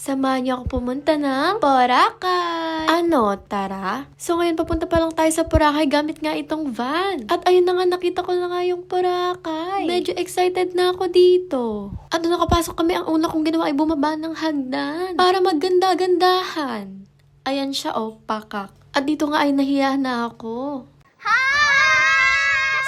Samahan niyo ako pumunta ng Boracay. Ano, tara? So ngayon papunta pa lang tayo sa Boracay gamit nga itong van. At ayun na nga, nakita ko na nga yung Boracay. Medyo excited na ako dito. At nung nakapasok kami, ang una kong ginawa ay bumaba ng hagdan para magganda-gandahan. Ayan siya, oh, pakak. At dito nga ay nahiya na ako.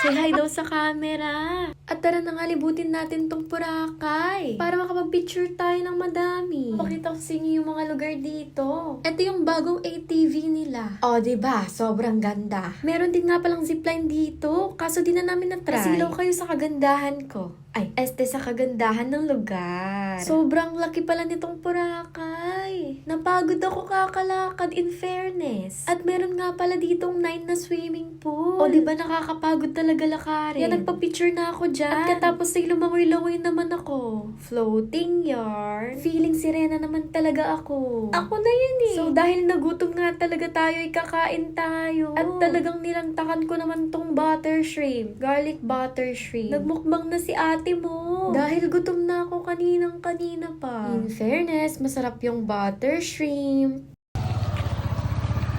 Say hi daw sa camera. At tara na nga, libutin natin tong Boracay para makapag-picture tayo ng madami. Pakita ko sa inyo yung mga lugar dito. Ito yung bagong ATV nila. O, diba? Sobrang ganda. Meron din nga palang zipline dito, kaso di na namin na-try. Nasilaw kayo sa kagandahan ko. Ay, sa kagandahan ng lugar. Sobrang laki pala nitong Boracay. Napagod ako kakalakad, in fairness. At meron nga pala ditong 9 na swimming pool. O, diba nakakapagod talaga lakarin? Yan, nagpa-picture na ako dyan. At katapos ay lumangoy-langoy naman ako. Floating yarn. Feeling sirena naman talaga ako. Ako na yan eh. So, dahil nagutom nga talaga tayo, ay kakain tayo. At talagang nilantakan ko naman tong butter shrimp. Garlic butter shrimp. Nagmukbang na si ate mo. Dahil gutom na ako kaninang-kanina pa. In fairness, masarap yung butter shrimp.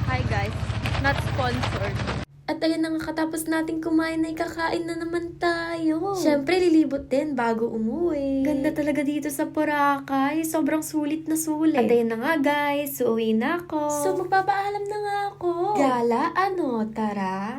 Hi guys, not sponsored. At ayun na nga, katapos natin kumain ay kakain na naman tayo. Siyempre, lilibot din bago umuwi. Ganda talaga dito sa Boracay. Sobrang sulit na sulit. At ayun na nga guys, uuwi na ako. So, magpapaalam na nga ako. Gala, ano, tara?